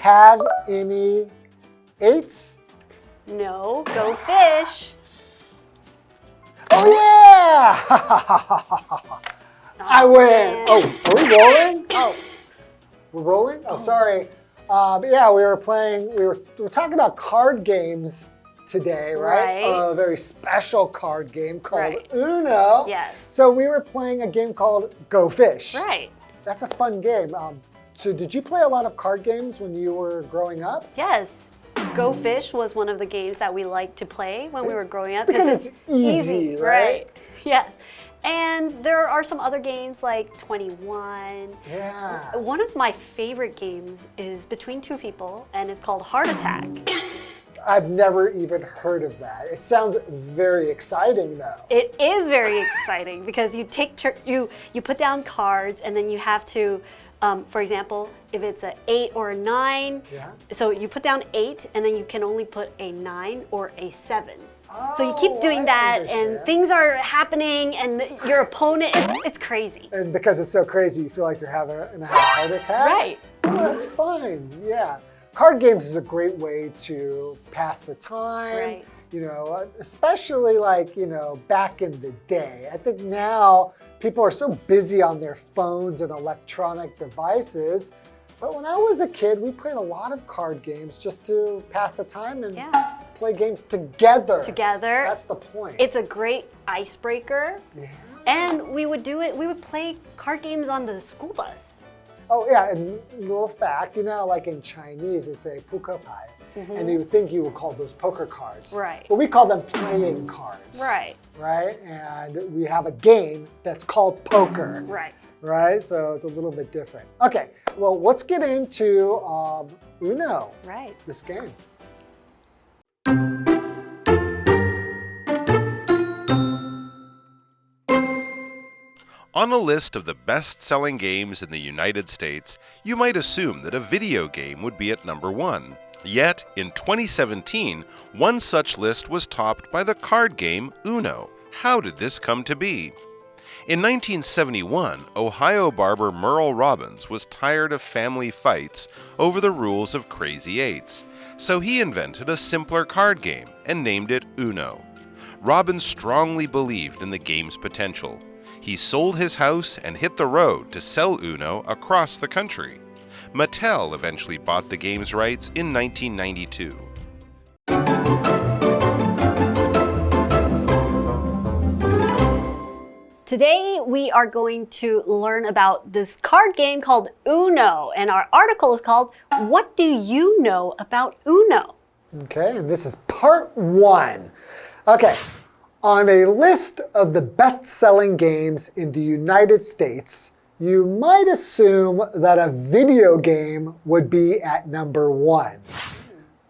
have any eights? No, go fish. Oh yeah! I win. Oh, are we rolling? Oh. We're rolling? Oh, sorry. But yeah, we were talking about card games today, right? A very special card game called Uno. Yes. So we were playing a game called Go Fish. Right. That's a fun game. So did you play a lot of card games when you were growing up? Yes. Go Fish was one of the games that we liked to play when we were growing up. Because it's easy, right? Yes. And there are some other games like 21. Yeah. One of my favorite games is between two people, and it's called Heart Attack. I've never even heard of that. It sounds very exciting, though. It is very exciting because you put down cards, and then you have to, for example, if it's an 8 or a 9, so you put down 8, and then you can only put a 9 or a 7. So you keep doing that, and things are happening, and your opponent, it's crazy. And because it's so crazy, you feel like you're having a heart attack? Right. Oh, that's fun, yeah. Card games is a great way to pass the time, Right. You know, especially like, you know, back in the day. I think now people are so busy on their phones and electronic devices. But when I was a kid, we played a lot of card games just to pass the time and play games together. Together. That's the point. It's a great icebreaker. Yeah. And we would play card games on the school bus. Oh yeah, and little fact, you know, like in Chinese, they say 扑克牌, and you would think you would call those poker cards. Right. But we call them playing cards. Right. Right? And we have a game that's called poker. Right. Right? So it's a little bit different. Okay, well, let's get into Uno. Right. This game. On a list of the best-selling games in the United States, you might assume that a video game would be at number 1. Yet, in 2017, one such list was topped by the card game Uno. How did this come to be? In 1971, Ohio barber Merle Robbins was tired of family fights over the rules of Crazy Eights, so he invented a simpler card game and named it Uno. Robbins strongly believed in the game's potential. He sold his house and hit the road to sell Uno across the country. Mattel eventually bought the game's rights in 1992. Today we are going to learn about this card game called Uno, and our article is called What Do You Know About Uno? Okay, and this is part 1. Okay. On a list of the best-selling games in the United States, you might assume that a video game would be at number 1.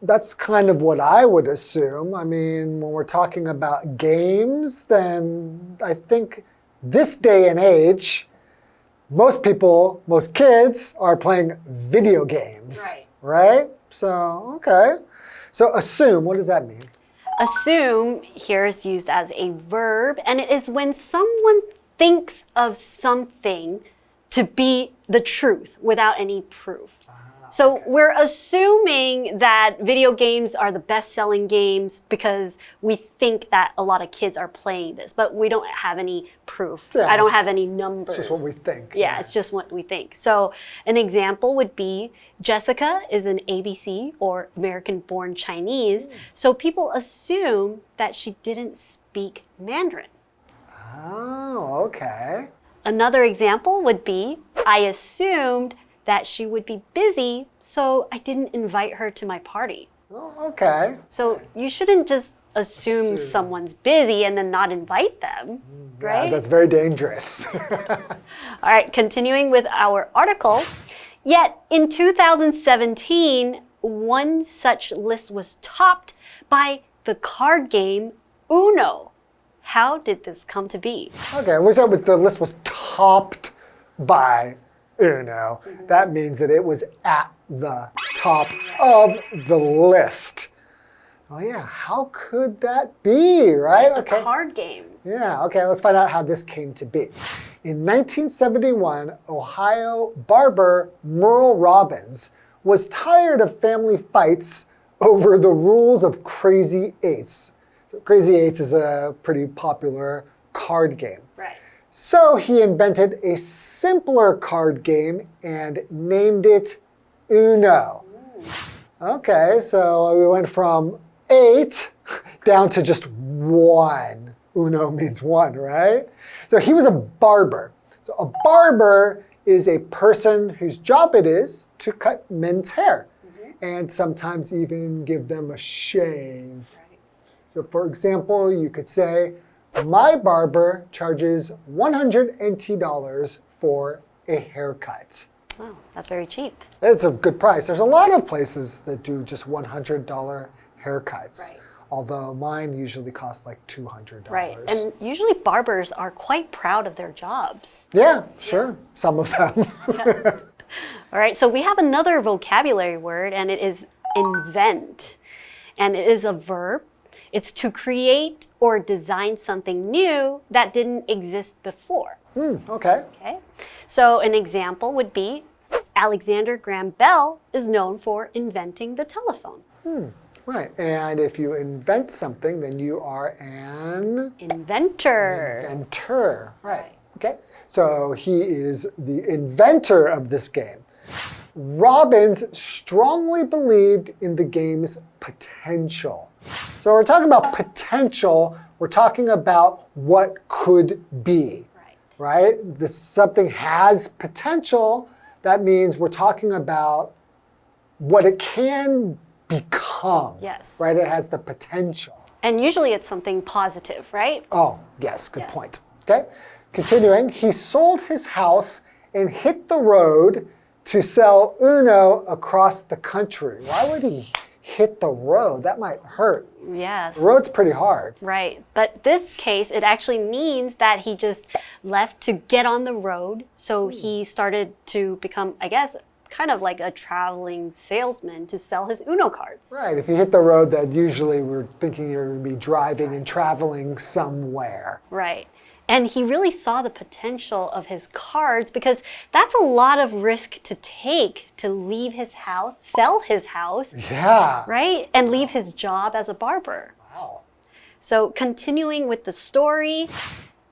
That's kind of what I would assume. I mean, when we're talking about games, then I think this day and age, most kids are playing video games. Right? So, okay. So assume, what does that mean? Assume here is used as a verb, and it is when someone thinks of something to be the truth without any proof. So we're assuming that video games are the best-selling games because we think that a lot of kids are playing this, but we don't have any proof. Yeah, I don't have any numbers. It's just what we think. Yeah, it's just what we think. So an example would be Jessica is an ABC or American-born Chinese, so people assume that she didn't speak Mandarin. Oh, okay. Another example would be, I assumed that she would be busy, so I didn't invite her to my party. Oh, okay. So you shouldn't just assume someone's busy and then not invite them, right? Yeah, that's very dangerous. All right, continuing with our article. Yet in 2017, one such list was topped by the card game Uno. How did this come to be? Okay, we said the list was topped by Uno. That means that it was at the top of the list. Oh yeah, how could that be, right? A card game. Yeah, okay, let's find out how this came to be. In 1971, Ohio barber Merle Robbins was tired of family fights over the rules of Crazy Eights. So Crazy Eights is a pretty popular card game. Right. So he invented a simpler card game and named it Uno. Okay, so we went from 8 down to just 1. Uno means 1, right? So he was a barber. So a barber is a person whose job it is to cut men's hair and sometimes even give them a shave. Right. So for example, you could say, my barber charges $180 for a haircut. Oh, that's very cheap. It's a good price. There's a lot of places that do just $100 haircuts. Right. Although mine usually cost like $200. Right. And usually barbers are quite proud of their jobs. Yeah, sure. Some of them. Yeah. All right, so we have another vocabulary word, and it is invent. And it is a verb. It's to create or design something new that didn't exist before. Okay. Okay. So an example would be Alexander Graham Bell is known for inventing the telephone. Right. And if you invent something, then you are an Inventor. inventor. Right. Okay. So he is the inventor of this game. Robbins strongly believed in the game's potential. So we're talking about potential. We're talking about what could be. Right? This something has potential. That means we're talking about what it can become. Yes. Right? It has the potential. And usually it's something positive, right? Oh, yes, good point. Okay. Continuing, he sold his house and hit the road to sell Uno across the country. Why would he hit the road? That might hurt. Yes. The road's pretty hard. Right. But this case, it actually means that he just left to get on the road. So he started to become, I guess, kind of like a traveling salesman to sell his Uno cards. Right. If you hit the road, that usually we're thinking you're going to be driving and traveling somewhere. Right. And he really saw the potential of his cards because that's a lot of risk to take to leave his house, sell his house, Yeah. right? And leave his job as a barber. Wow. So continuing with the story,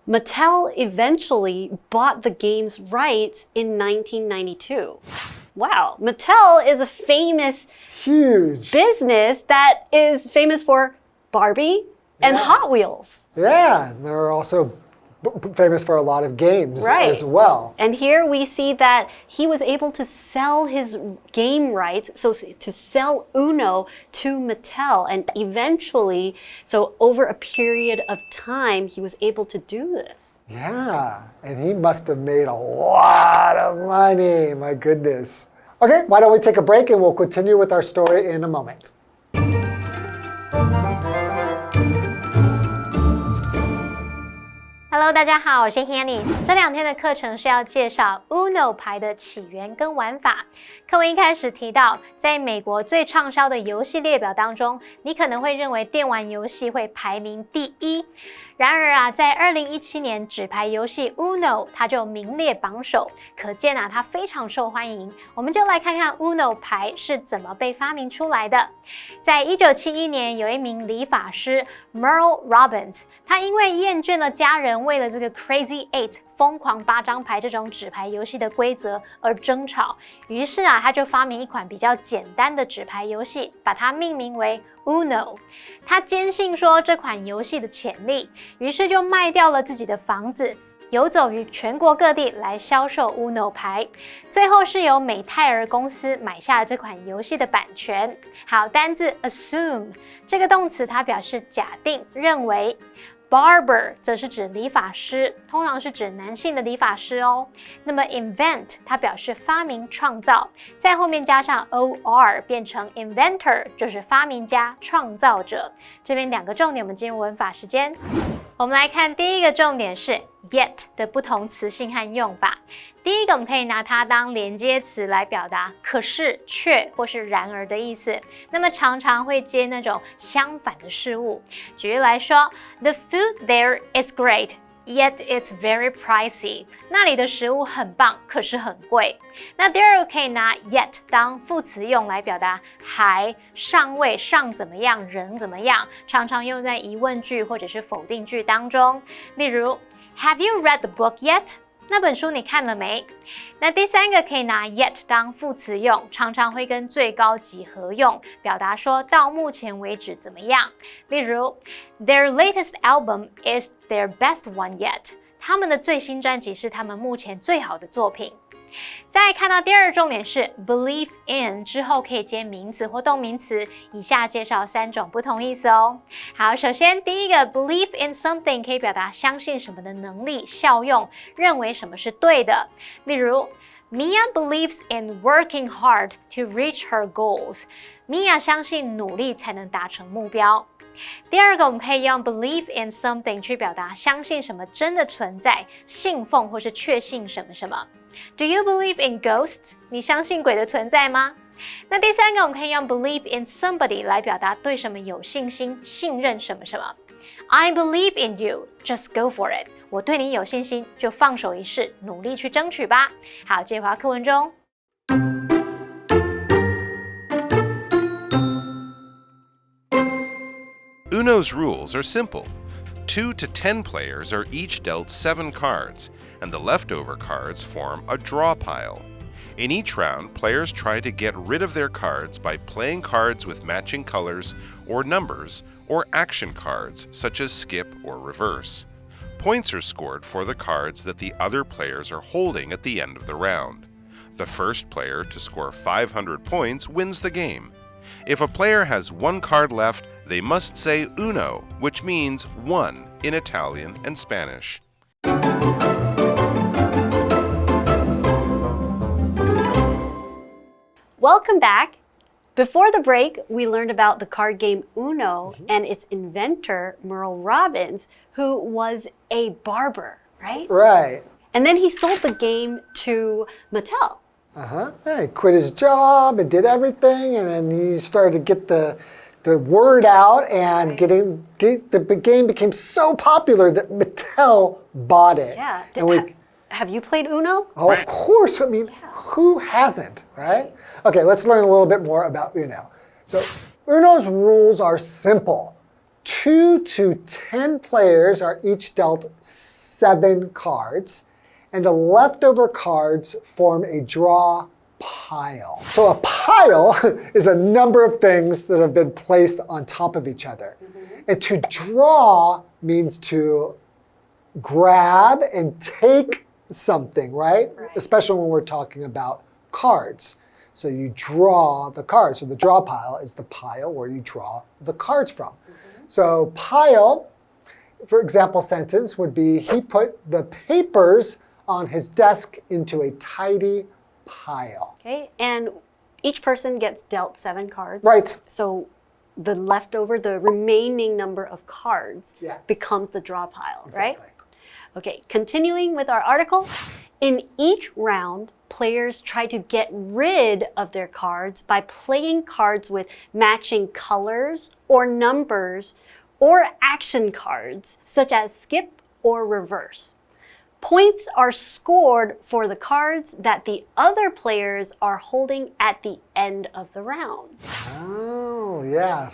Mattel eventually bought the game's rights in 1992. Wow, Mattel is a famous Huge. business that is famous for Barbie and Yeah. Hot Wheels. Yeah. And they're also famous for a lot of games Right. as well. And here we see that he was able to sell his game rights, so to sell Uno to Mattel. And eventually, so over a period of time, he was able to do this. Yeah, and he must have made a lot of money. My goodness. Okay, why don't we take a break and we'll continue with our story in a moment. Hello， 大家好，我是 Hanny。这2天的课程是要介绍 Uno 牌的起源跟玩法。课文一开始提到，在美国最畅销的游戏列表当中，你可能会认为电玩游戏会排名第1。然而啊，在2017年纸牌游戏 Uno 它就名列榜首，可见啊它非常受欢迎。我们就来看看 Uno 牌是怎么被发明出来的。在1971年，有一名理发师 Merle Robbins， 他因为厌倦了家人为了这个 Crazy Eight 疯狂8张牌这种纸牌游戏的规则而争吵，于是啊他就发明一款比较简单的纸牌游戏，把它命名为 Uno。他坚信说这款游戏的潜力，于是就卖掉了自己的房子，游走于全国各地来销售 Uno 牌，最后是由美泰尔公司买下了这款游戏的版权。好，单字 assume 这个动词它表示假定、认为。Barber 则是指理发师，通常是指男性的理发师哦。那么 invent 它表示发明、创造，在后面加上 or 变成 inventor， 就是发明家、创造者。这边2个重点，我们进入文法时间。我们来看第一个重点是 yet 的不同词性和用法。第一个，我们可以拿它当连接词来表达可是、却或是然而的意思。那么常常会接那种相反的事物。举例来说 ，The food there is great, yet it's very pricey. 那里的食物很棒，可是很贵。那第二个可以拿 yet 当副词用来表达还、尚未、尚怎么样、仍怎么样，常常用在疑问句或者是否定句当中。例如 Have you read the book yet?那本书你看了没？那第三个可以拿 yet 当副词用，常常会跟最高级合用，表达说到目前为止怎么样。例如 Their latest album is their best one yet. 他们的最新专辑是他们目前最好的作品。再看到第二重点是 believe in 之后可以接名词或动名词，以下介绍3种不同意思哦。好，首先第一个 believe in something 可以表达相信什么的能力、效用，认为什么是对的。例如 Mia believes in working hard to reach her goals. Mia 相信努力才能达成目标。第二个，我们可以用 believe in something 去表达相信什么真的存在，信奉或是确信什么什么。Do you believe in ghosts? 你相信鬼的存在吗？那第三个，我们可以用 believe in somebody 来表达对什么有信心、信任什么什么。I believe in you, just go for it. 我对你有信心，就放手一试，努力去争取吧。好，接回到课文中。Uno's rules are simple. 2 to 10 players are each dealt 7 cards, and the leftover cards form a draw pile. In each round, players try to get rid of their cards by playing cards with matching colors or numbers, or action cards such as skip or reverse. Points are scored for the cards that the other players are holding at the end of the round. The first player to score 500 points wins the game. If a player has 1 card left, they must say Uno, which means 1 in Italian and Spanish. Welcome back. Before the break, we learned about the card game Uno and its inventor, Merle Robbins, who was a barber, right? Right. And then he sold the game to Mattel. He quit his job and did everything, and then he started to get the word out, and the game became so popular that Mattel bought it. Yeah. And have you played Uno? Oh, of course. I mean, who hasn't, right? Okay, let's learn a little bit more about Uno. So Uno's rules are simple. 2 to 10 players are each dealt 7 cards, and the leftover cards form a draw pile. So a pile is a number of things that have been placed on top of each other. And to draw means to grab and take something, right? Especially when we're talking about cards. So you draw the cards. So the draw pile is the pile where you draw the cards from. So pile, for example sentence, would be he put the papers on his desk into a tidy pile. Okay, and each person gets dealt 7 cards. Right. So the leftover, the remaining number of cards becomes the draw pile, right? Okay, continuing with our article. In each round, players try to get rid of their cards by playing cards with matching colors or numbers or action cards, such as skip or reverse. Points are scored for the cards that the other players are holding at the end of the round. Oh, yeah.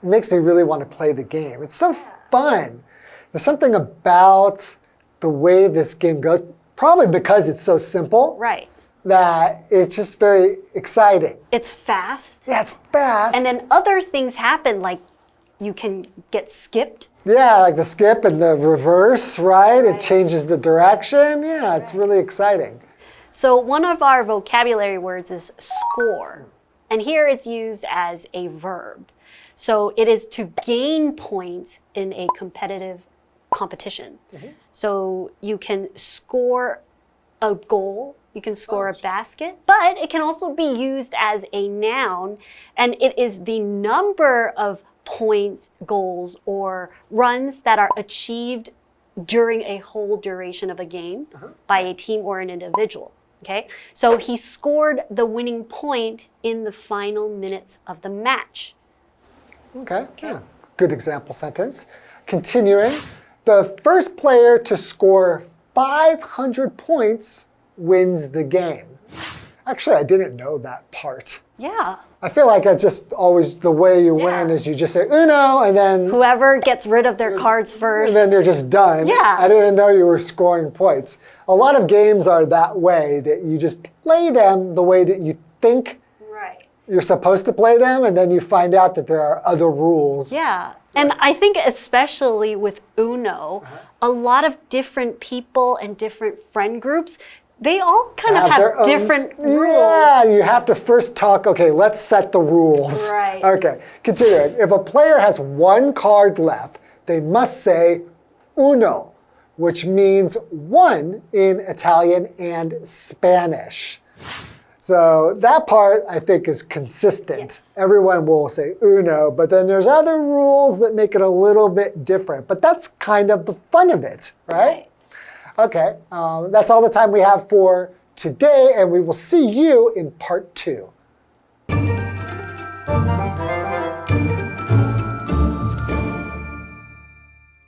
It makes me really want to play the game. It's so fun. There's something about the way this game goes, probably because it's so simple. Right. That it's just very exciting. It's fast. Yeah, it's fast. And then other things happen, like you can get skipped. Yeah, like the skip and the reverse, right? It changes the direction. Yeah, it's really exciting. So one of our vocabulary words is score. And here it's used as a verb. So it is to gain points in a competitive competition. So you can score a goal, you can score a basket, but it can also be used as a noun, and it is the number of points, goals, or runs that are achieved during a whole duration of a game by a team or an individual. Okay, so he scored the winning point in the final minutes of the match. Okay. Yeah. Good example sentence. Continuing, The first player to score 500 points wins the game. Actually, I didn't know that part. Yeah. I feel like I just always, the way you win is you just say Uno and then... Whoever gets rid of their cards first. And then you're just done. Yeah. I didn't know you were scoring points. A lot of games are that way, that you just play them the way that you think you're supposed to play them, and then you find out that there are other rules. Yeah. And I think especially with Uno, a lot of different people and different friend groups, they all kind of have different rules. Yeah, you have to first talk, okay, let's set the rules. Right. Okay, continuing. If a player has one card left, they must say uno, which means one in Italian and Spanish. So that part, I think, is consistent. Yes. Everyone will say uno, but then there's other rules that make it a little bit different. But that's kind of the fun of it, right? Okay, that's all the time we have for today, and we will see you in part 2.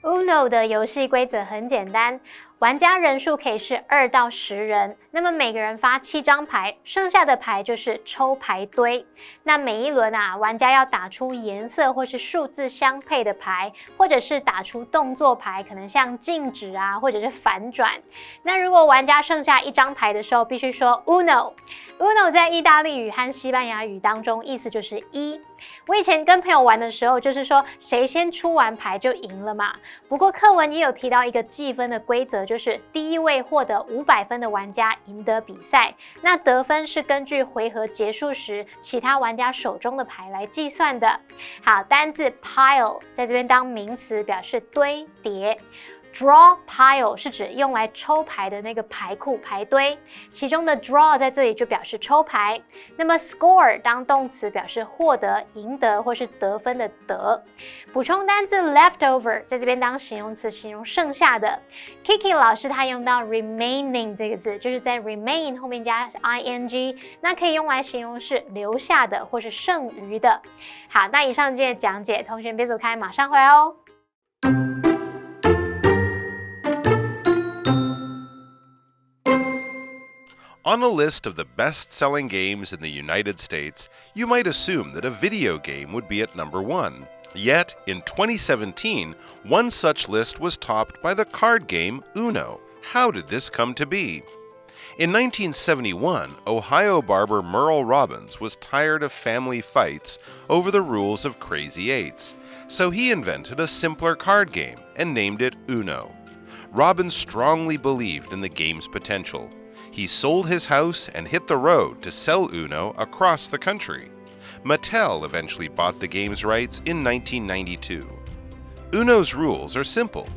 Uno 的游戏规则很简单，玩家人数可以是2到10人，那么每个人发7张牌，剩下的牌就是抽牌堆。那每一轮玩家要打出颜色或是数字相配的牌，或者是打出动作牌，可能像静止或者是反转。那如果玩家剩下1张牌的时候，必须说 Uno。Uno 在意大利语和西班牙语当中意思就是1。我以前跟朋友玩的时候，就是说谁先出完牌就赢了嘛。不过课文也有提到一个计分的规则，就是第一位获得500分的玩家赢得比赛。那得分是根据回合结束时其他玩家手中的牌来计算的。好，单字 pile 在这边当名词，表示堆叠。Draw pile 是指用来抽牌的那个牌库牌堆，其中的 draw 在这里就表示抽牌。那么 score 当动词，表示获得、赢得或是得分的得。补充单字 leftover 在这边当形容词，形容剩下的。Kiki 老师他用到 remaining 这个字，就是在 remain 后面加 ing， 那可以用来形容是留下的或是剩余的。好，那以上今天的讲解，同学别走开，马上回来哦。On a list of the best-selling games in the United States, you might assume that a video game would be at number 1. Yet, in 2017, one such list was topped by the card game Uno. How did this come to be? In 1971, Ohio barber Merle Robbins was tired of family fights over the rules of Crazy Eights, so he invented a simpler card game and named it Uno. Robbins strongly believed in the game's potential. He sold his house and hit the road to sell Uno across the country. Mattel eventually bought the game's rights in 1992. Uno's rules are simple.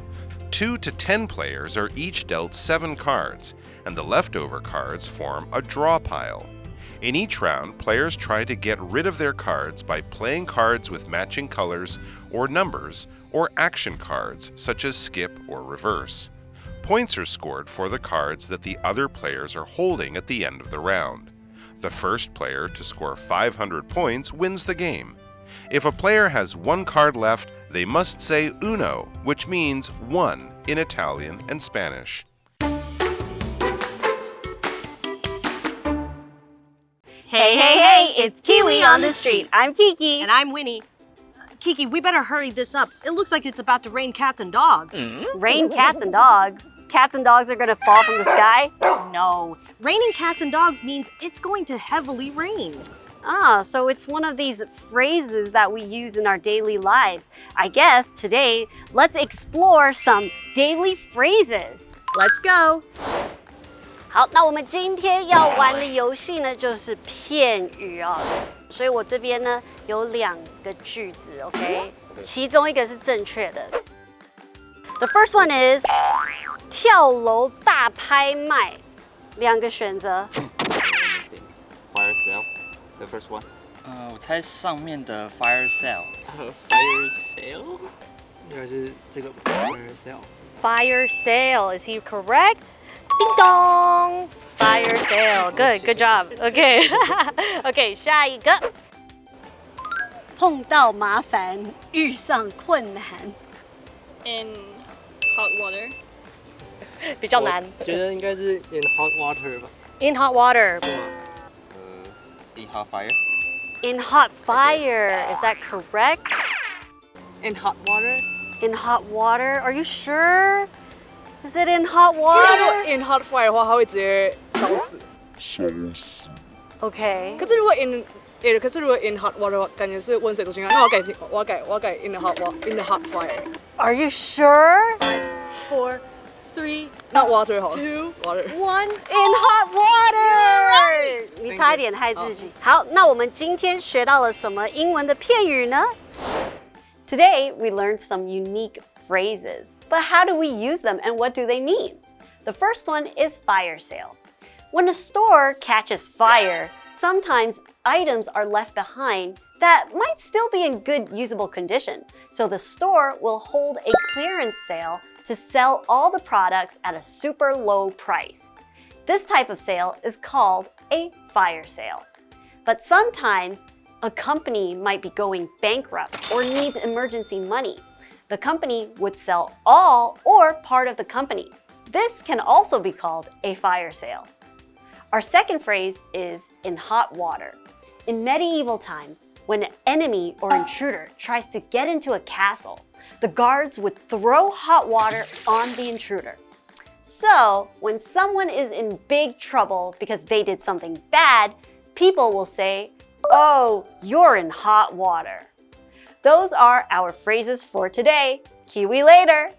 2 to 10 players are each dealt 7 cards, and the leftover cards form a draw pile. In each round, players try to get rid of their cards by playing cards with matching colors or numbers, or action cards such as skip or reverse. Points are scored for the cards that the other players are holding at the end of the round. The first player to score 500 points wins the game. If a player has 1 card left, they must say Uno, which means 1 in Italian and Spanish. Hey, hey, hey, it's Kiwi on the Street. I'm Kiki. And I'm Winnie. Kiki, we better hurry this up. It looks like it's about to rain cats and dogs. Rain cats and dogs? Cats and dogs are gonna fall from the sky? No, raining cats and dogs means it's going to heavily rain. Ah, so it's one of these phrases that we use in our daily lives. I guess today, let's explore some daily phrases. Let's go. 好，那我们今天要玩的游戏呢，就是片语哦。所以我这边呢有2个句子 ，OK， 其中一个是正确的。The first one is 跳楼大拍卖，2个选择。Fire sale, the first one. 我猜上面的 fire sale. Fire sale? 应该是这个 fire sale. Fire sale, is he correct? Ding dong. Fire sale, good job. Okay, okay, 下一个。碰到麻烦，遇上困难。hot water. 比较难。我觉得应该是 in hot water 吧。 In hot water. In hot fire. In hot fire. Is that correct? In hot water. In hot water. Are you sure? Is it in hot water? In hot fire 的话，它会直接烧死。 Okay. 可是如果 in hot water 的话，感觉是温水煮青蛙。那我要改 in the hot fire。 Are you sure? 4, 3, not water 好了 Two, water。 1 in hot water. 你差一点害自己。好，那我们今天学到了什么英文的片语呢？ Today we learned some unique phrases, but how do we use them and what do they mean? The first one is fire sale. When a store catches fire, sometimes items are left behind that might still be in good usable condition. So the store will hold a clearance sale to sell all the products at a super low price. This type of sale is called a fire sale. But sometimes a company might be going bankrupt or needs emergency money. The company would sell all or part of the company. This can also be called a fire sale. Our second phrase is in hot water. In medieval times, when an enemy or intruder tries to get into a castle, the guards would throw hot water on the intruder. So, when someone is in big trouble because they did something bad, people will say, "Oh, you're in hot water." Those are our phrases for today. Kiwi later!